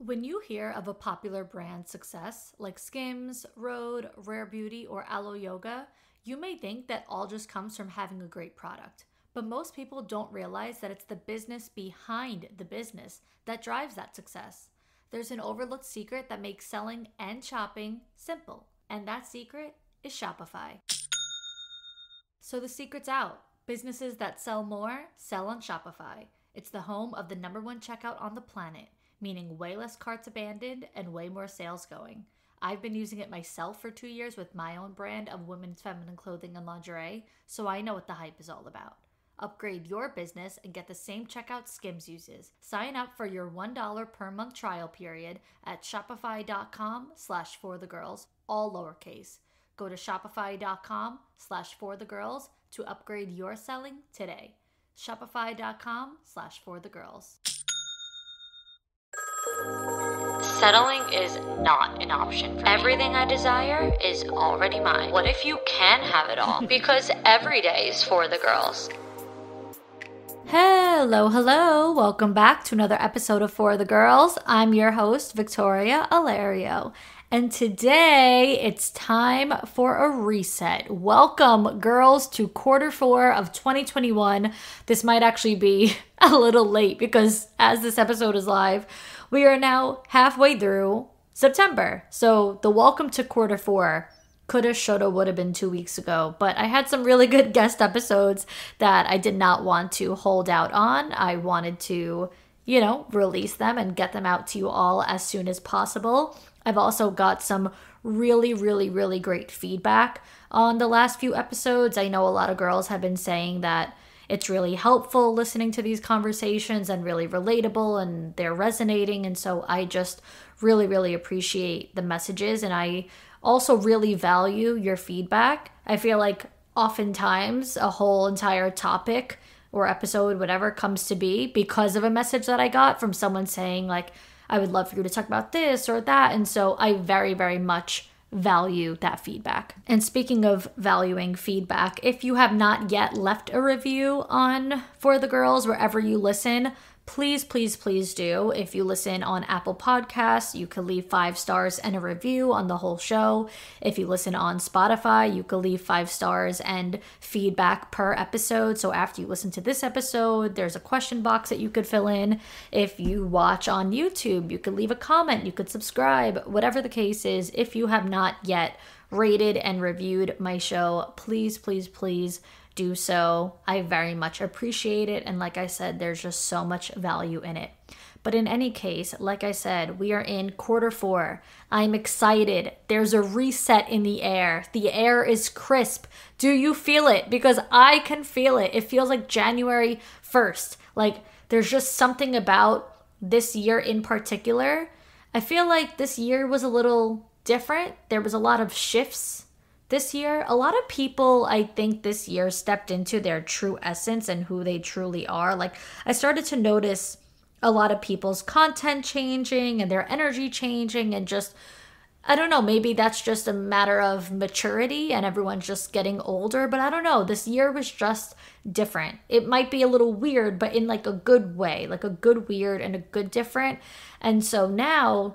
When you hear of a popular brand success like Skims, Rhode, Rare Beauty, or Aloe Yoga, you may think that all just comes from having a great product. But most people don't realize that it's the business behind the business that drives that success. There's an overlooked secret that makes selling and shopping simple, and that secret is Shopify. So the secret's out. Businesses that sell more sell on Shopify. It's the home of the number one checkout on the planet, meaning way less carts abandoned and way more sales going. I've been using it myself for 2 years with my own brand of women's feminine clothing and lingerie, so I know what the hype is all about. Upgrade your business and get the same checkout Skims uses. Sign up for your $1 per month trial period at shopify.com/forthegirls, all lowercase. Go to shopify.com/forthegirls to upgrade your selling today. Shopify.com/forthegirls. Settling is not an option for me. Everything I desire is already mine. What if you can have it all? Because every day is for the girls. Hello. Welcome back to another episode of For the Girls. I'm your host, Victoria Alario. And today it's time for a reset. Welcome, girls, to Q4 of 2021. This might actually be a little late because as this episode is live, we are now halfway through September. So the welcome to Q4 coulda, shoulda, woulda been 2 weeks ago. But I had some really good guest episodes that I did not want to hold out on. I wanted to, release them and get them out to you all as soon as possible. I've also got some really, really, really great feedback on the last few episodes. I know a lot of girls have been saying that it's really helpful listening to these conversations and really relatable and they're resonating. And so I just really, really appreciate the messages. And I also really value your feedback. I feel like oftentimes a whole entire topic or episode, whatever, comes to be because of a message that I got from someone saying like, I would love for you to talk about this or that. And so I very, very much value that feedback. And speaking of valuing feedback, if you have not yet left a review on For the Girls wherever you listen, please, please, please do. If you listen on Apple Podcasts, you can leave 5 stars and a review on the whole show. If you listen on Spotify, you can leave 5 stars and feedback per episode. So after you listen to this episode, there's a question box that you could fill in. If you watch on YouTube, you could leave a comment, you could subscribe, whatever the case is. If you have not yet rated and reviewed my show, please, please, please do so. I very much appreciate it. And like I said, there's just so much value in it. But in any case, like I said, we are in Q4. I'm excited. There's a reset in the air. The air is crisp. Do you feel it? Because I can feel it. It feels like January 1st. Like there's just something about this year in particular. I feel like this year was a little different. There was a lot of shifts this year. A lot of people, I think, this year stepped into their true essence and who they truly are. Like, I started to notice a lot of people's content changing and their energy changing and just, I don't know, maybe that's just a matter of maturity and everyone's just getting older, but I don't know. This year was just different. It might be a little weird, but in like a good way, like a good weird and a good different. And so now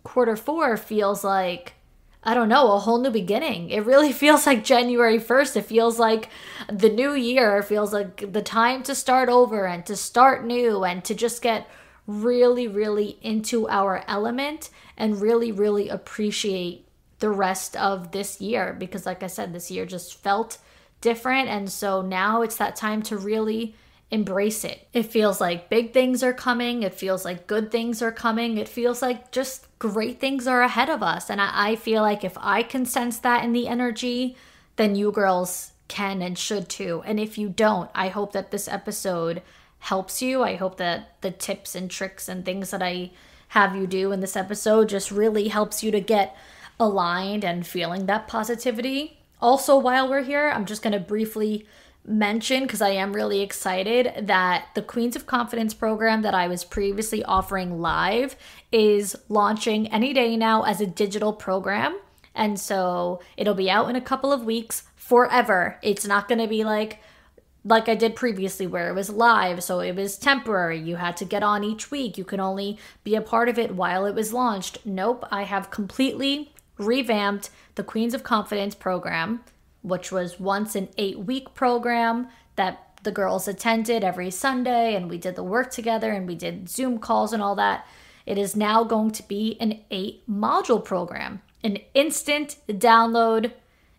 Q4 feels like, I don't know, a whole new beginning. It really feels like January 1st. It feels like the new year. It feels like the time to start over and to start new and to just get really, really into our element and really, really appreciate the rest of this year. Because like I said, this year just felt different. And so now it's that time to really embrace it. It feels like big things are coming. It feels like good things are coming. It feels like just great things are ahead of us. And I feel like if I can sense that in the energy, then you girls can and should too. And if you don't, I hope that this episode helps you. I hope that the tips and tricks and things that I have you do in this episode just really helps you to get aligned and feeling that positivity. Also, while we're here, I'm just going to briefly mention, because I am really excited, that the Queens of Confidence program that I was previously offering live is launching any day now as a digital program. And so it'll be out in a couple of weeks forever. It's not going to be like like I did previously where it was live, so it was temporary. You had to get on each week. You could only be a part of it while it was launched. Nope, I have completely revamped the Queens of Confidence program, which was once an 8-week program that the girls attended every Sunday, and we did the work together and we did Zoom calls and all that. It is now going to be an 8-module program, an instant download,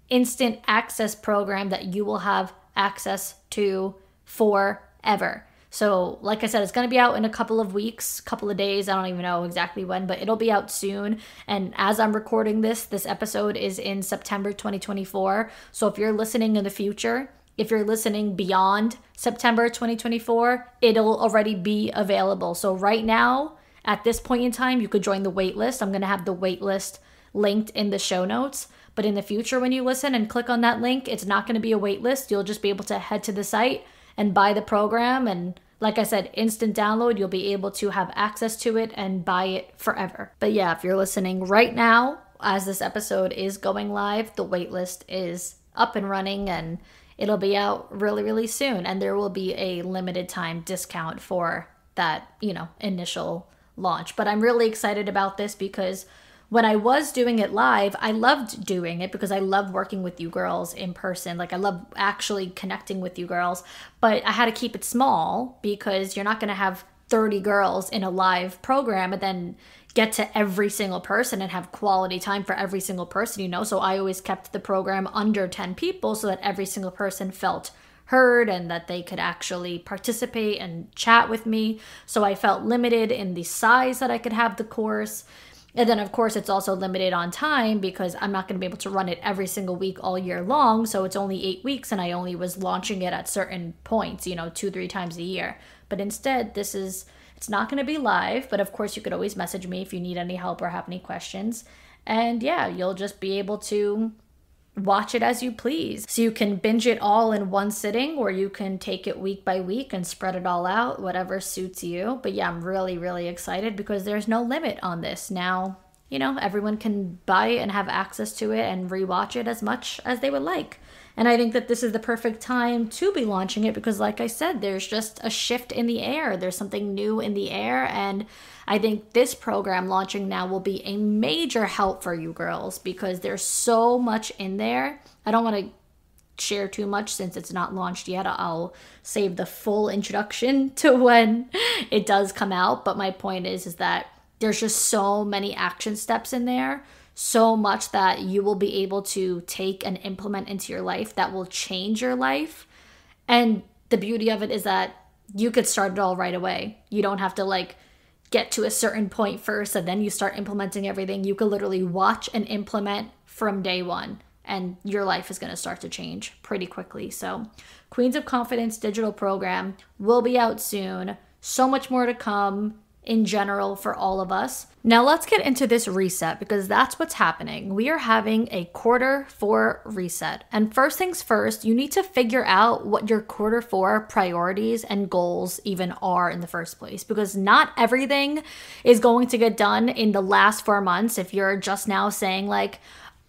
instant access program that you will have access to forever. So like I said, it's going to be out in a couple of weeks, couple of days. I don't even know exactly when, but it'll be out soon. And as I'm recording this episode is in September 2024. So if you're listening in the future, if you're listening beyond September 2024, it'll already be available. So right now, at this point in time, you could join the wait list. I'm going to have the wait list linked in the show notes. But in the future, when you listen and click on that link, it's not going to be a wait list. You'll just be able to head to the site and buy the program. And like I said, instant download, you'll be able to have access to it and buy it forever. But yeah, if you're listening right now, as this episode is going live, the wait list is up and running and it'll be out really, really soon. And there will be a limited time discount for that, initial launch. But I'm really excited about this because when I was doing it live, I loved doing it because I love working with you girls in person. Like I love actually connecting with you girls, but I had to keep it small because you're not going to have 30 girls in a live program and then get to every single person and have quality time for every single person, So I always kept the program under 10 people so that every single person felt heard and that they could actually participate and chat with me. So I felt limited in the size that I could have the course. And then, of course, it's also limited on time because I'm not going to be able to run it every single week all year long. So it's only 8 weeks and I only was launching it at certain points, 2-3 times a year. But instead, it's not going to be live. But of course, you could always message me if you need any help or have any questions. And yeah, you'll just be able to watch it as you please. So you can binge it all in one sitting or you can take it week by week and spread it all out, whatever suits you. But yeah, I'm really, really excited because there's no limit on this. Now, everyone can buy it and have access to it and rewatch it as much as they would like. And I think that this is the perfect time to be launching it because like I said, there's just a shift in the air. There's something new in the air. And I think this program launching now will be a major help for you girls because there's so much in there. I don't want to share too much since it's not launched yet. I'll save the full introduction to when it does come out. But my point is that there's just so many action steps in there. So much that you will be able to take and implement into your life that will change your life. And the beauty of it is that you could start it all right away. You don't have to get to a certain point first and then you start implementing everything. You could literally watch and implement from day one and your life is going to start to change pretty quickly. So Queens of Confidence digital program will be out soon. So much more to come in general for all of us. Now let's get into this reset because that's what's happening. We are having a Q4 reset. And first things first, you need to figure out what your Q4 priorities and goals even are in the first place because not everything is going to get done in the last 4 months. If you're just now saying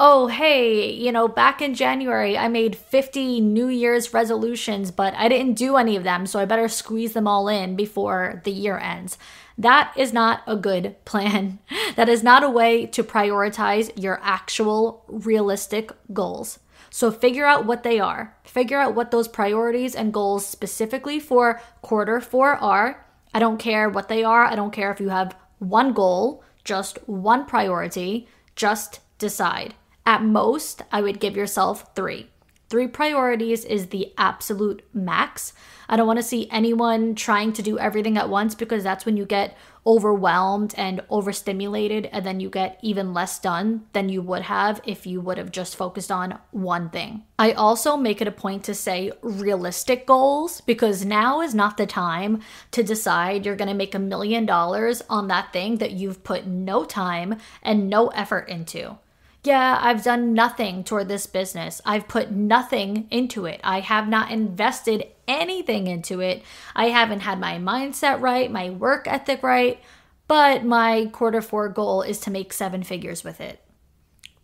oh, hey, back in January, I made 50 New Year's resolutions, but I didn't do any of them, so I better squeeze them all in before the year ends. That is not a good plan. That is not a way to prioritize your actual realistic goals. So figure out what they are. Figure out what those priorities and goals specifically for Q4 are. I don't care what they are. I don't care if you have one goal, just one priority. Just decide. At most, I would give yourself 3. 3 priorities is the absolute max. I don't want to see anyone trying to do everything at once because that's when you get overwhelmed and overstimulated and then you get even less done than you would have if you would have just focused on one thing. I also make it a point to say realistic goals because now is not the time to decide you're going to make $1 million on that thing that you've put no time and no effort into. Yeah, I've done nothing toward this business. I've put nothing into it. I have not invested anything into it. I haven't had my mindset right, my work ethic right, but my Q4 goal is to make 7 figures with it.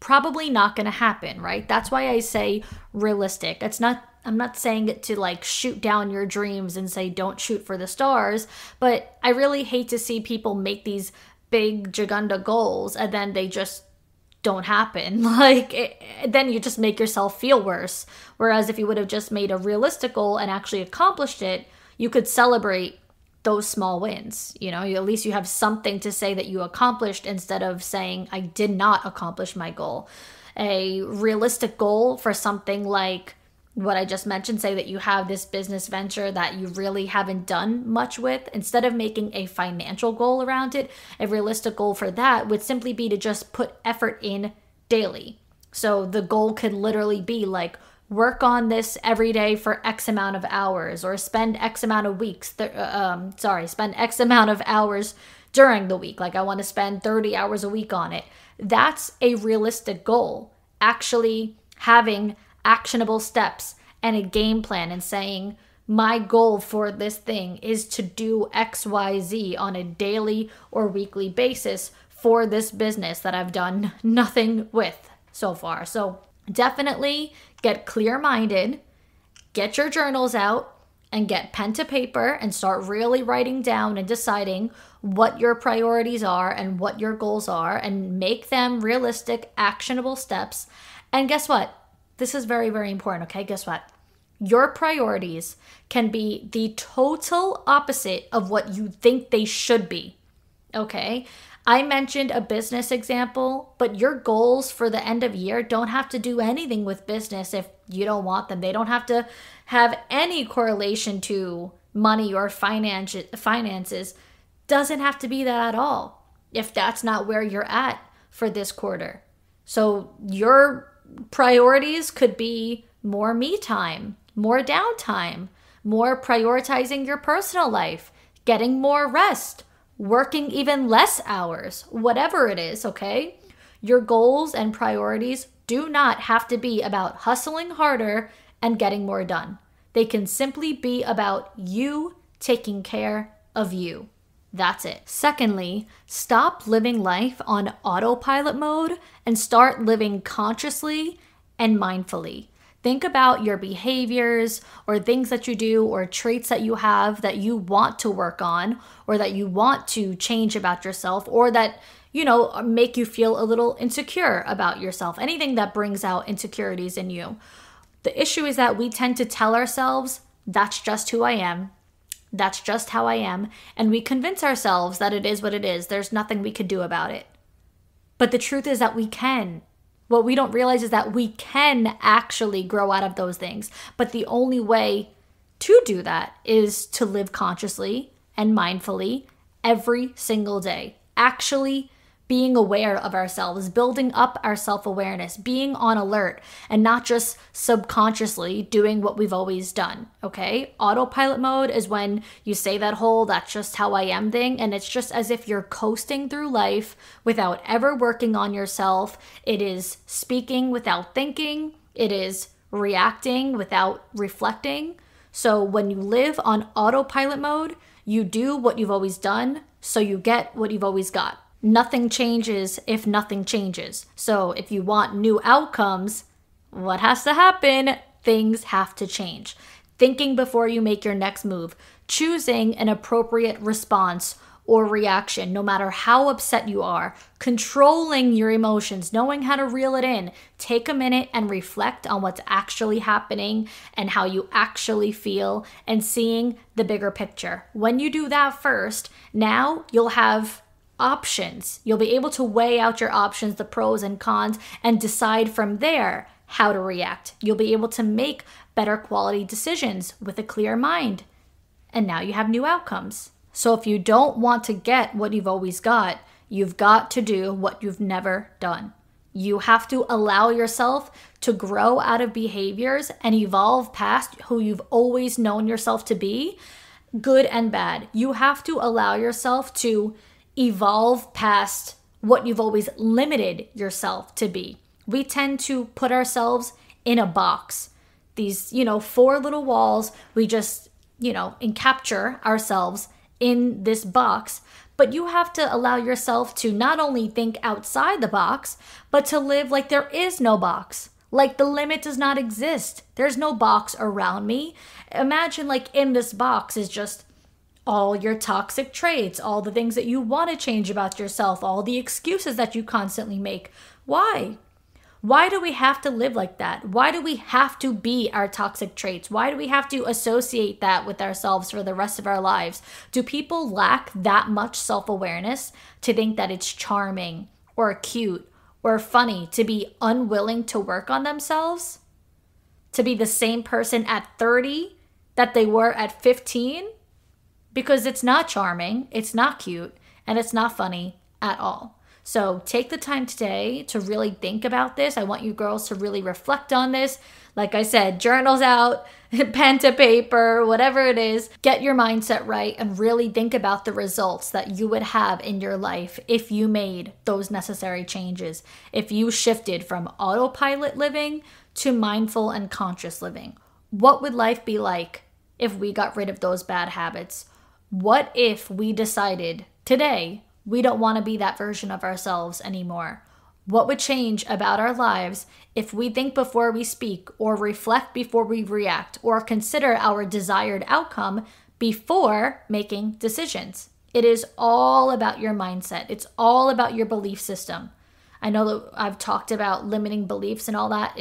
Probably not going to happen, right? That's why I say realistic. It's not I'm not saying it to like shoot down your dreams and say don't shoot for the stars, but I really hate to see people make these big Jagunda goals and then they just don't happen. Then you just make yourself feel worse. Whereas if you would have just made a realistic goal and actually accomplished it, you could celebrate those small wins. At least you have something to say that you accomplished instead of saying, I did not accomplish my goal. A realistic goal for something like what I just mentioned, say that you have this business venture that you really haven't done much with, instead of making a financial goal around it, a realistic goal for that would simply be to just put effort in daily. So the goal could literally be like, work on this every day for X amount of hours, or spend X amount of spend X amount of hours during the week. Like I want to spend 30 hours a week on it. That's a realistic goal. Actually having actionable steps and a game plan and saying, my goal for this thing is to do XYZ on a daily or weekly basis for this business that I've done nothing with so far. So definitely get clear-minded, get your journals out, and get pen to paper and start really writing down and deciding what your priorities are and what your goals are, and make them realistic, actionable steps. And guess what? This is very, very important, okay? Guess what? Your priorities can be the total opposite of what you think they should be, okay? I mentioned a business example, but your goals for the end of year don't have to do anything with business if you don't want them. They don't have to have any correlation to money or finances. Doesn't have to be that at all if that's not where you're at for this quarter. So your priorities could be more me time, more downtime, more prioritizing your personal life, getting more rest, working even less hours, whatever it is, okay? Your goals and priorities do not have to be about hustling harder and getting more done. They can simply be about you taking care of you. That's it. Secondly, stop living life on autopilot mode and start living consciously and mindfully. Think about your behaviors or things that you do or traits that you have that you want to work on or that you want to change about yourself, or that, make you feel a little insecure about yourself. Anything that brings out insecurities in you. The issue is that we tend to tell ourselves, that's just who I am. That's just how I am. And we convince ourselves that it is what it is. There's nothing we could do about it. But the truth is that we can. What we don't realize is that we can actually grow out of those things. But the only way to do that is to live consciously and mindfully every single day. Actually being aware of ourselves, building up our self-awareness, being on alert, and not just subconsciously doing what we've always done, okay? Autopilot mode is when you say that whole "that's just how I am" thing, and it's just as if you're coasting through life without ever working on yourself. It is speaking without thinking. It is reacting without reflecting. So when you live on autopilot mode, you do what you've always done, so you get what you've always got. Nothing changes if nothing changes. So if you want new outcomes, what has to happen? Things have to change. Thinking before you make your next move, choosing an appropriate response or reaction, no matter how upset you are, controlling your emotions, knowing how to reel it in. Take a minute and reflect on what's actually happening and how you actually feel, and seeing the bigger picture. When you do that first, now you'll have options. You'll be able to weigh out your options, the pros and cons, and decide from there how to react. You'll be able to make better quality decisions with a clear mind. And now you have new outcomes. So if you don't want to get what you've always got, you've got to do what you've never done. You have to allow yourself to grow out of behaviors and evolve past who you've always known yourself to be, good and bad. You have to allow yourself to evolve past what you've always limited yourself to be. We tend to put ourselves in a box. These, 4 little walls, we just, encapture ourselves in this box. But you have to allow yourself to not only think outside the box, but to live like there is no box. Like the limit does not exist. There's no box around me. Imagine like in this box is just all your toxic traits, all the things that you want to change about yourself, all the excuses that you constantly make. Why? Why do we have to live like that? Why do we have to be our toxic traits? Why do we have to associate that with ourselves for the rest of our lives? Do people lack that much self-awareness to think that it's charming or cute or funny to be unwilling to work on themselves? To be the same person at 30 that they were at 15? Because it's not charming, it's not cute, and it's not funny at all. So take the time today to really think about this. I want you girls to really reflect on this. Like I said, journals out, pen to paper, whatever it is. Get your mindset right and really think about the results that you would have in your life if you made those necessary changes. If you shifted from autopilot living to mindful and conscious living. What would life be like if we got rid of those bad habits? What if we decided today we don't want to be that version of ourselves anymore? What would change about our lives if we think before we speak, or reflect before we react, or consider our desired outcome before making decisions? It is all about your mindset. It's all about your belief system. I know that I've talked about limiting beliefs and all that.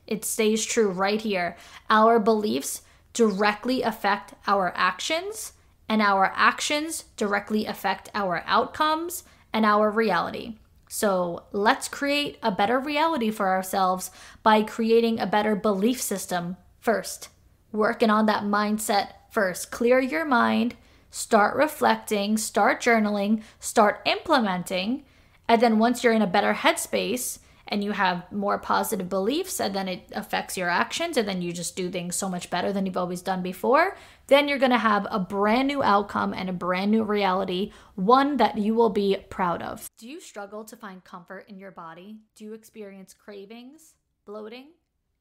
It stays true right here. Our beliefs directly affect our actions, and our actions directly affect our outcomes and our reality. So let's create a better reality for ourselves by creating a better belief system first. Working on that mindset first. Clear your mind, start reflecting, start journaling, start implementing. And then once you're in a better headspace and you have more positive beliefs, and then it affects your actions, and then you just do things so much better than you've always done before, then you're going to have a brand new outcome and a brand new reality, one that you will be proud of. Do you struggle to find comfort in your body? Do you experience cravings, bloating?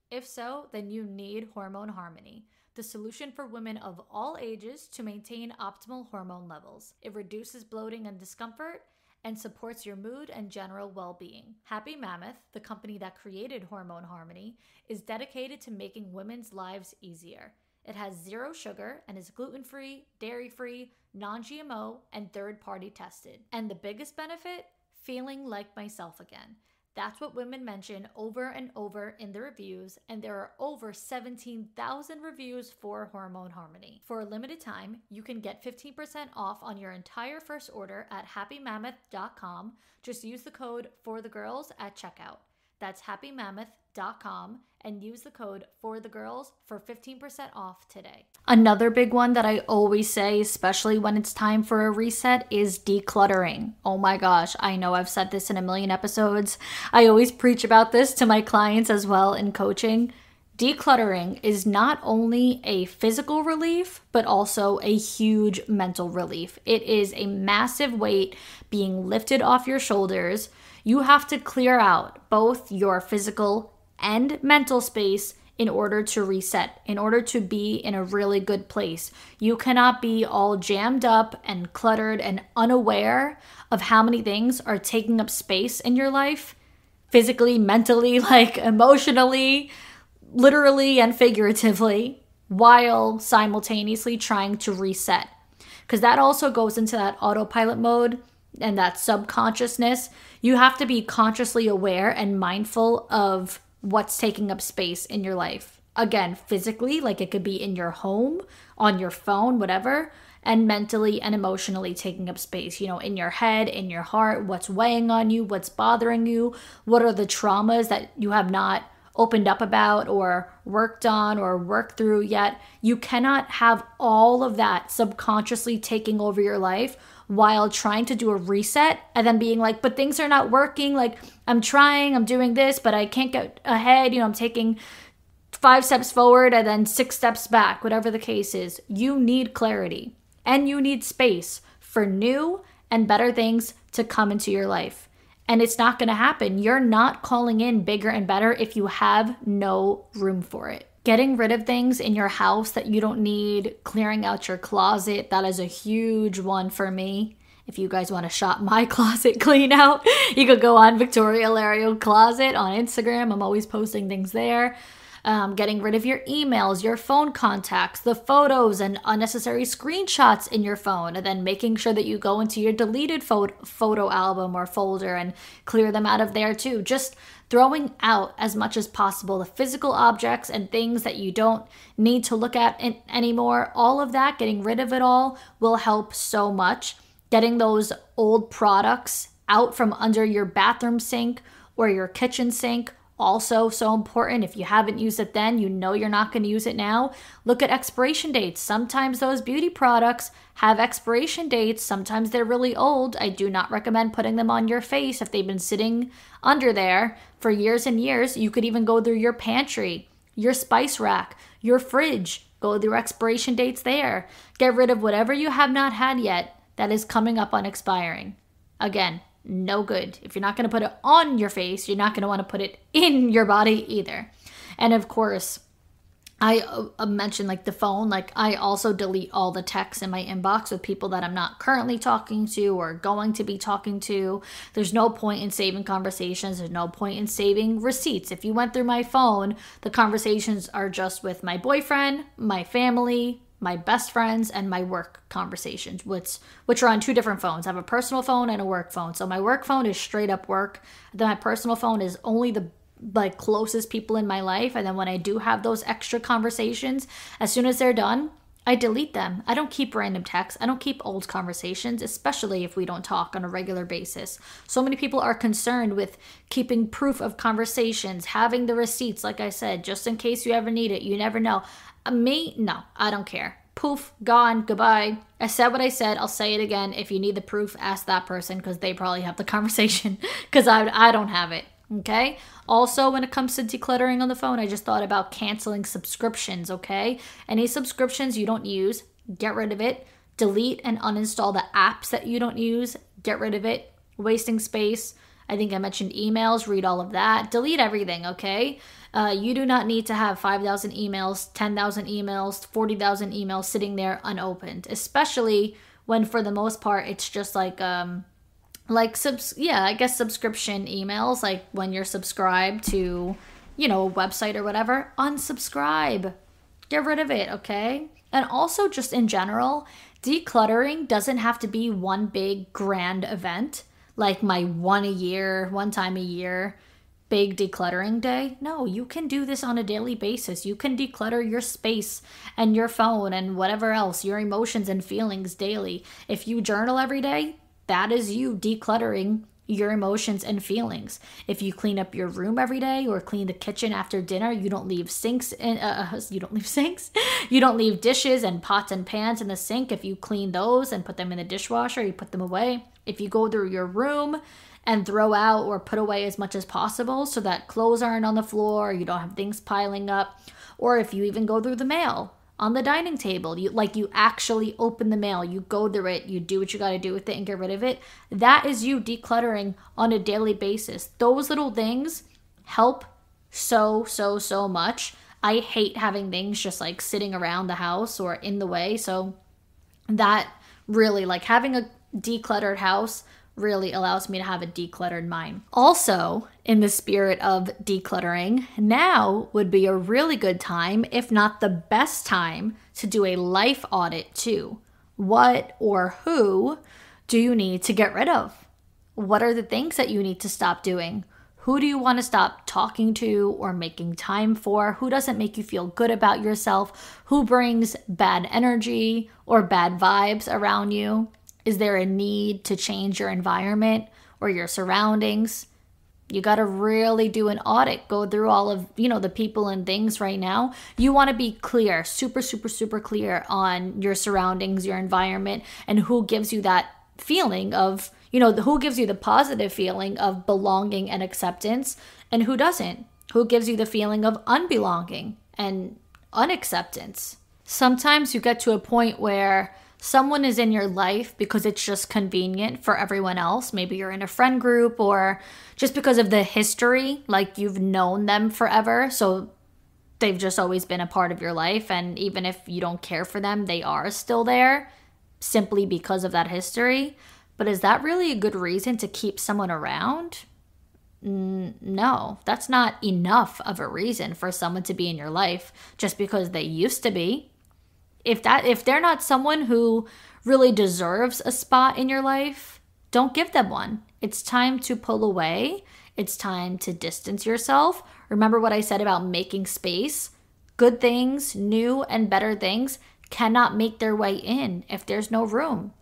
If so, then you need Hormone Harmony, the solution for women of all ages to maintain optimal hormone levels. It reduces bloating and discomfort and supports your mood and general well-being. Happy Mammoth, the company that created Hormone Harmony, is dedicated to making women's lives easier. It has 0 sugar and is gluten-free, dairy-free, non-GMO, and third-party tested. And the biggest benefit? Feeling like myself again. That's what women mention over and over in the reviews, and there are over 17,000 reviews for Hormone Harmony. For a limited time, you can get 15% off on your entire first order at happymammoth.com. Just use the code FORTHEGIRLS at checkout. That's happymammoth.com and use the code FORTHEGIRLS for 15% off today. Another big one that I always say, especially when it's time for a reset, is decluttering. Oh my gosh, I know I've said this in a million episodes. I always preach about this to my clients as well in coaching. Decluttering is not only a physical relief, but also a huge mental relief. It is a massive weight being lifted off your shoulders. You have to clear out both your physical and mental space in order to reset, in order to be in a really good place. You cannot be all jammed up and cluttered and unaware of how many things are taking up space in your life, physically, mentally, like emotionally, literally and figuratively, while simultaneously trying to reset. Because that also goes into that autopilot mode and that subconsciousness. You have to be consciously aware and mindful of what's taking up space in your life. Again, physically, like it could be in your home, on your phone, whatever, and mentally and emotionally taking up space, in your head, in your heart, what's weighing on you, what's bothering you, what are the traumas that you have not opened up about or worked on or worked through yet. You cannot have all of that subconsciously taking over your life while trying to do a reset and then being like, but things are not working. Like I'm trying, I'm doing this, but I can't get ahead. I'm taking 5 steps forward and then 6 steps back, whatever the case is. You need clarity and you need space for new and better things to come into your life. And it's not going to happen. You're not calling in bigger and better if you have no room for it. Getting rid of things in your house that you don't need, clearing out your closet, that is a huge one for me. If you guys want to shop my closet clean out, you could go on Victoria Lario Closet on Instagram. I'm always posting things there. Getting rid of your emails, your phone contacts, the photos and unnecessary screenshots in your phone, and then making sure that you go into your deleted photo album or folder and clear them out of there too. Just throwing out as much as possible the physical objects and things that you don't need to look at anymore. All of that, getting rid of it all, will help so much. Getting those old products out from under your bathroom sink or your kitchen sink, also so important. If you haven't used it then, you know you're not going to use it now. Look at expiration dates. Sometimes those beauty products have expiration dates. Sometimes they're really old. I do not recommend putting them on your face if they've been sitting under there for years and years. You could even go through your pantry, your spice rack, your fridge. Go through expiration dates there. Get rid of whatever you have not had yet that is coming up on expiring. Again, no good. If you're not going to put it on your face, you're not going to want to put it in your body either. And of course, I mentioned like the phone, like I also delete all the texts in my inbox with people that I'm not currently talking to or going to be talking to. There's no point in saving conversations. There's no point in saving receipts. If you went through my phone, the conversations are just with my boyfriend, my family, my best friends, and my work conversations, which are on two different phones. I have a personal phone and a work phone. So my work phone is straight up work. Then my personal phone is only the closest people in my life. And then when I do have those extra conversations, as soon as they're done, I delete them. I don't keep random texts. I don't keep old conversations, especially if we don't talk on a regular basis. So many people are concerned with keeping proof of conversations, having the receipts, like I said, just in case you ever need it. You never know. Me, no, I don't care. Poof, gone, goodbye. I said what I said. I'll say it again. If you need the proof, ask that person because they probably have the conversation because I don't have it. Okay. Also, when it comes to decluttering on the phone, I just thought about canceling subscriptions. Okay. Any subscriptions you don't use, get rid of it. Delete and uninstall the apps that you don't use. Get rid of it. Wasting space. I think I mentioned emails. Read all of that. Delete everything. Okay. You do not need to have 5,000 emails, 10,000 emails, 40,000 emails sitting there unopened, especially when for the most part it's just I guess subscription emails, like when you're subscribed to, a website or whatever. Unsubscribe. Get rid of it, okay? And also just in general, decluttering doesn't have to be one big grand event, like my one time a year big decluttering day. No, you can do this on a daily basis. You can declutter your space and your phone and whatever else, your emotions and feelings daily. If you journal every day, that is you decluttering your emotions and feelings. If you clean up your room every day or clean the kitchen after dinner, you don't leave you don't leave dishes and pots and pans in the sink. If you clean those and put them in the dishwasher, you put them away. If you go through your room and throw out or put away as much as possible so that clothes aren't on the floor, you don't have things piling up. Or if you even go through the mail on the dining table, you actually open the mail, you go through it, you do what you got to do with it and get rid of it. That is you decluttering on a daily basis. Those little things help so much. I hate having things just like sitting around the house or in the way. So that really, like having a decluttered house really allows me to have a decluttered mind. Also, in the spirit of decluttering, now would be a really good time, if not the best time, to do a life audit too. What or who do you need to get rid of? What are the things that you need to stop doing? Who do you want to stop talking to or making time for? Who doesn't make you feel good about yourself? Who brings bad energy or bad vibes around you? Is there a need to change your environment or your surroundings? You got to really do an audit. Go through all of, the people and things right now. You want to be clear, super clear on your surroundings, your environment, and who gives you that feeling of, who gives you the positive feeling of belonging and acceptance, and who doesn't. Who gives you the feeling of unbelonging and unacceptance. Sometimes you get to a point where someone is in your life because it's just convenient for everyone else. Maybe you're in a friend group or just because of the history, like you've known them forever. So they've just always been a part of your life. And even if you don't care for them, they are still there simply because of that history. But is that really a good reason to keep someone around? No, that's not enough of a reason for someone to be in your life just because they used to be. If they're not someone who really deserves a spot in your life, don't give them one. It's time to pull away. It's time to distance yourself. Remember what I said about making space? Good things, new and better things cannot make their way in if there's no room.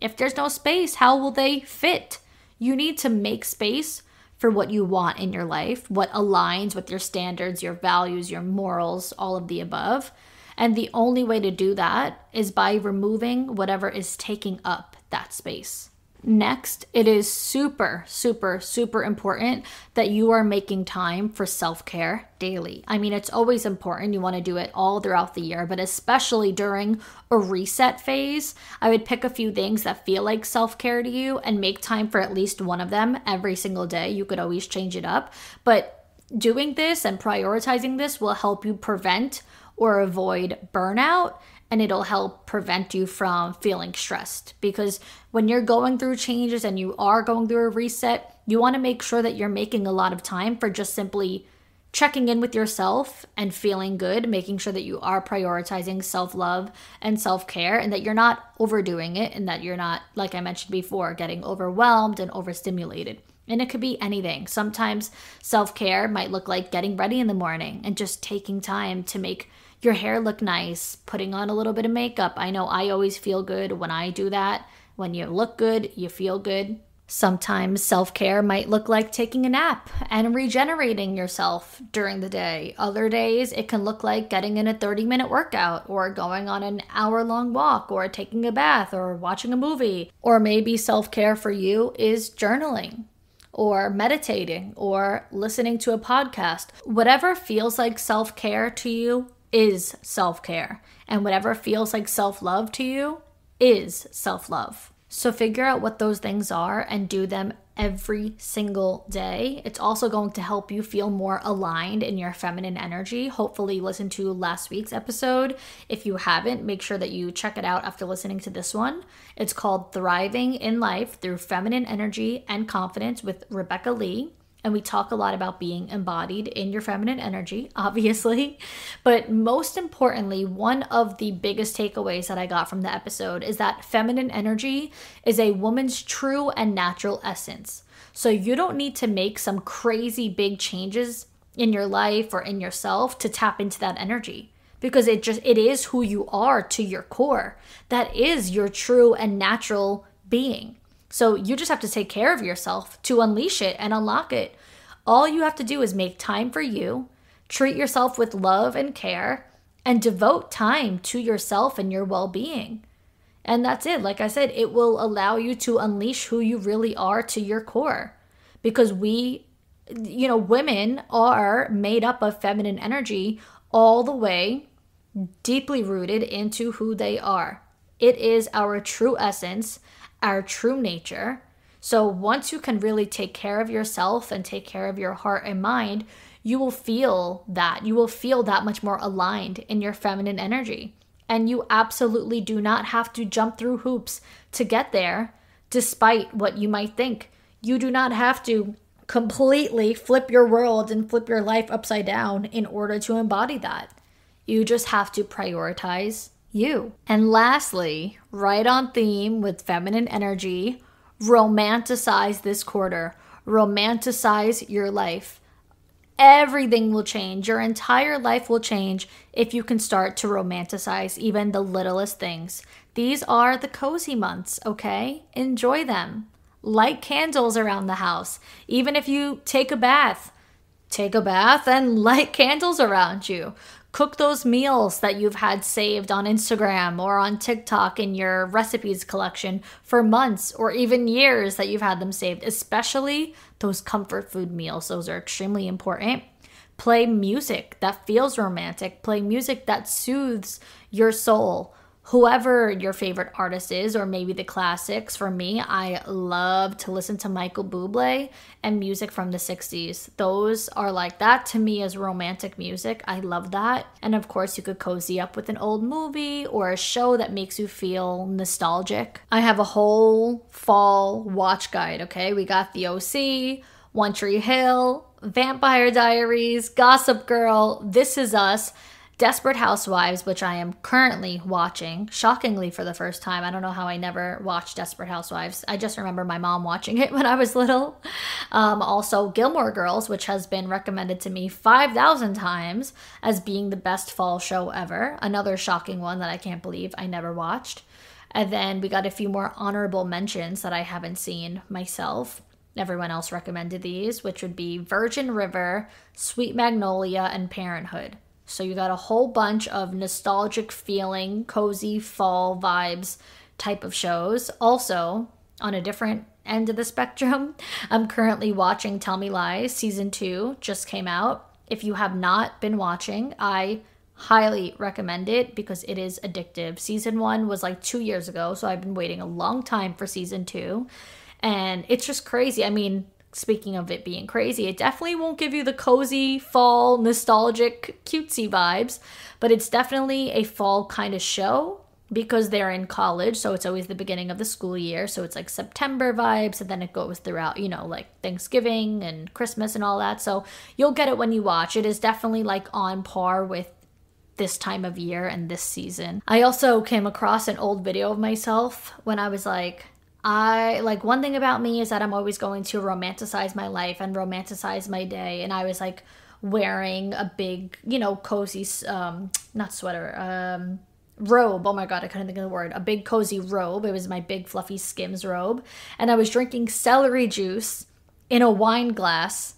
If there's no space, how will they fit? You need to make space for what you want in your life, what aligns with your standards, your values, your morals, all of the above. And the only way to do that is by removing whatever is taking up that space. Next, it is super, super, super important that you are making time for self-care daily. I mean, it's always important. You want to do it all throughout the year, but especially during a reset phase, I would pick a few things that feel like self-care to you and make time for at least one of them every single day. You could always change it up, but doing this and prioritizing this will help you prevent or avoid burnout, and it'll help prevent you from feeling stressed. Because when you're going through changes and you are going through a reset, you want to make sure that you're making a lot of time for just simply checking in with yourself and feeling good, making sure that you are prioritizing self-love and self-care, and that you're not overdoing it, and that you're not, like I mentioned before, getting overwhelmed and overstimulated. And it could be anything. Sometimes self-care might look like getting ready in the morning and just taking time to make your hair look nice, putting on a little bit of makeup. I know I always feel good when I do that. When you look good, you feel good. Sometimes self-care might look like taking a nap and regenerating yourself during the day. Other days, it can look like getting in a 30-minute workout, or going on an hour-long walk, or taking a bath, or watching a movie. Or maybe self-care for you is journaling, or meditating, or listening to a podcast. Whatever feels like self-care to you is self-care, and whatever feels like self-love to you is self-love. So figure out what those things are and do them every single day. It's also going to help you feel more aligned in your feminine energy. Hopefully listen to last week's episode. If you haven't, make sure that you check it out after listening to this one. It's called Thriving in Life Through Feminine Energy and Confidence with Rebecca Lee. And we talk a lot about being embodied in your feminine energy, obviously. But most importantly, one of the biggest takeaways that I got from the episode is that feminine energy is a woman's true and natural essence. So you don't need to make some crazy big changes in your life or in yourself to tap into that energy, because it is who you are to your core. That is your true and natural being. So you just have to take care of yourself to unleash it and unlock it. All you have to do is make time for you, treat yourself with love and care, and devote time to yourself and your well-being. And that's it. Like I said, it will allow you to unleash who you really are to your core. Because women are made up of feminine energy all the way, deeply rooted into who they are. It is our true essence, our true nature. So once you can really take care of yourself and take care of your heart and mind, you will feel that. You will feel that much more aligned in your feminine energy. And you absolutely do not have to jump through hoops to get there, despite what you might think. You do not have to completely flip your world and flip your life upside down in order to embody that. You just have to prioritize you. And lastly, right on theme with feminine energy, romanticize this quarter. Romanticize your life. Everything will change. Your entire life will change if you can start to romanticize even the littlest things. These are the cozy months, okay? Enjoy them. Light candles around the house. Even if you take a bath and light candles around you. Cook those meals that you've had saved on Instagram or on TikTok in your recipes collection for months or even years that you've had them saved, especially those comfort food meals. Those are extremely important. Play music that feels romantic. Play music that soothes your soul. whoever your favorite artist is, or maybe the classics. For me, I love to listen to Michael Bublé and music from the 60s. Those are like, that to me is romantic music. I love that. And of course, you could cozy up with an old movie or a show that makes you feel nostalgic. I have a whole fall watch guide, okay? We got The OC, One Tree Hill, Vampire Diaries, Gossip Girl, This Is Us, Desperate Housewives, which I am currently watching, shockingly for the first time. I don't know how I never watched Desperate Housewives. I just remember my mom watching it when I was little. Also, Gilmore Girls, which has been recommended to me 5,000 times as being the best fall show ever. Another shocking one that I can't believe I never watched. And then we got a few more honorable mentions that I haven't seen myself. Everyone else recommended these, which would be Virgin River, Sweet Magnolia, and Parenthood. So you got a whole bunch of nostalgic feeling, cozy fall vibes type of shows. Also, on a different end of the spectrum, I'm currently watching Tell Me Lies. Season 2 just came out. If you have not been watching, I highly recommend it because it is addictive. Season 1 was like 2 years ago, so I've been waiting a long time for season 2. And it's just crazy. I mean, speaking of it being crazy, it definitely won't give you the cozy, fall, nostalgic, cutesy vibes, but it's definitely a fall kind of show because they're in college, so it's always the beginning of the school year, so it's like September vibes, and then it goes throughout, you know, like Thanksgiving and Christmas and all that, so you'll get it when you watch. It is definitely like on par with this time of year and this season. I also came across an old video of myself when I was like, one thing about me is that I'm always going to romanticize my life and romanticize my day. And I was like wearing a big, you know, cozy, not sweater, robe. Oh my God, I couldn't think of the word. A big cozy robe. It was my big fluffy Skims robe. And I was drinking celery juice in a wine glass.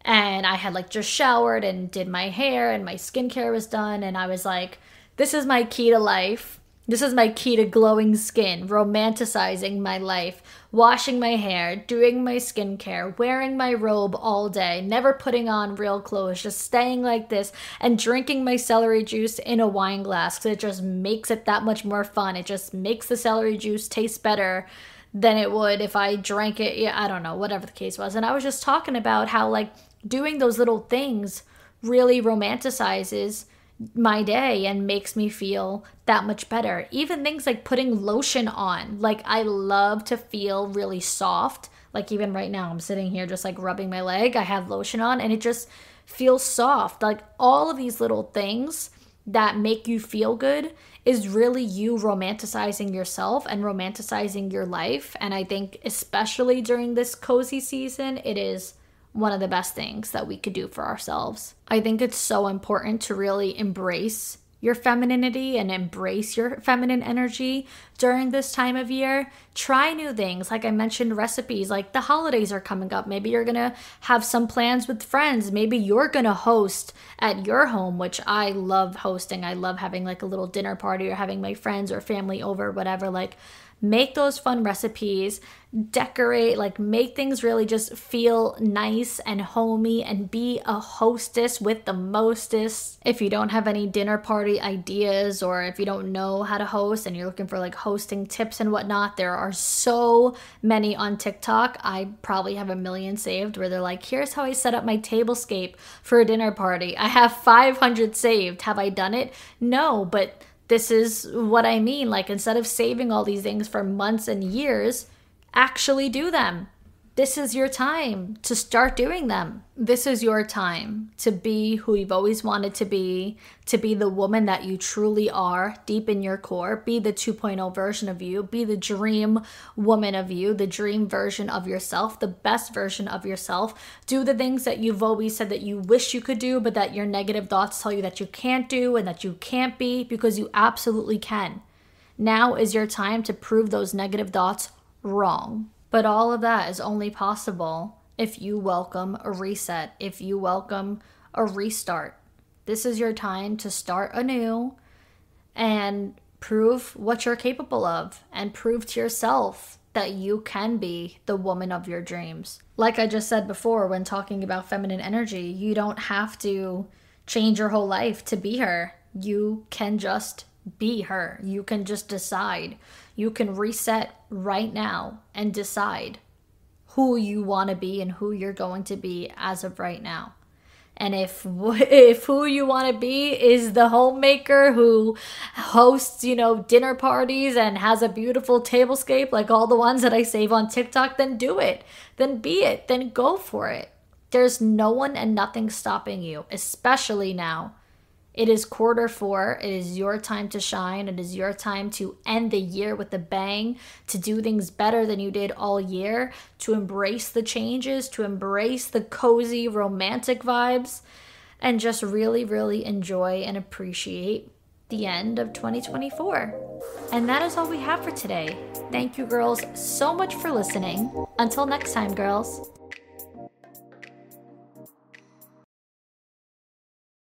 And I had like just showered and did my hair and my skincare was done. And I was like, this is my key to life. This is my key to glowing skin, romanticizing my life, washing my hair, doing my skincare, wearing my robe all day, never putting on real clothes, just staying like this and drinking my celery juice in a wine glass because it just makes it that much more fun. It just makes the celery juice taste better than it would if I drank it. Yeah, I don't know, whatever the case was. And I was just talking about how like doing those little things really romanticizes my day and makes me feel that much better. Even things like putting lotion on. Like I love to feel really soft. Like even right now I'm sitting here just like rubbing my leg. I have lotion on and it just feels soft. Like all of these little things that make you feel good is really you romanticizing yourself and romanticizing your life. And I think especially during this cozy season, it is one of the best things that we could do for ourselves. I think it's so important to really embrace your femininity and embrace your feminine energy during this time of year. Try new things. Like I mentioned, recipes. Like the holidays are coming up. Maybe you're gonna have some plans with friends. Maybe you're gonna host at your home, which I love hosting. I love having like a little dinner party or having my friends or family over, whatever. Like make those fun recipes, decorate, like make things really just feel nice and homey and be a hostess with the mostest. If you don't have any dinner party ideas or if you don't know how to host and you're looking for like hosting tips and whatnot, there are so many on TikTok. I probably have a million saved where they're like, here's how I set up my tablescape for a dinner party. I have 500 saved. Have I done it? No, but this is what I mean. Like, instead of saving all these things for months and years, actually do them. This is your time to start doing them. This is your time to be who you've always wanted to be the woman that you truly are deep in your core, be the 2.0 version of you, be the dream woman of you, the dream version of yourself, the best version of yourself. Do the things that you've always said that you wish you could do, but that your negative thoughts tell you that you can't do and that you can't be, because you absolutely can. Now is your time to prove those negative thoughts wrong. But all of that is only possible if you welcome a reset, if you welcome a restart. This is your time to start anew and prove what you're capable of and prove to yourself that you can be the woman of your dreams. Like I just said before when talking about feminine energy, you don't have to change your whole life to be her. You can just be her. You can just decide. You can reset right now and decide who you want to be and who you're going to be as of right now. And if who you want to be is the homemaker who hosts, dinner parties and has a beautiful tablescape like all the ones that I save on TikTok, then do it. Then be it. Then go for it. There's no one and nothing stopping you, especially now. It is Q4. It is your time to shine. It is your time to end the year with a bang, to do things better than you did all year, to embrace the changes, to embrace the cozy romantic vibes, and just really, really enjoy and appreciate the end of 2024. And that is all we have for today. Thank you, girls, so much for listening. Until next time, girls.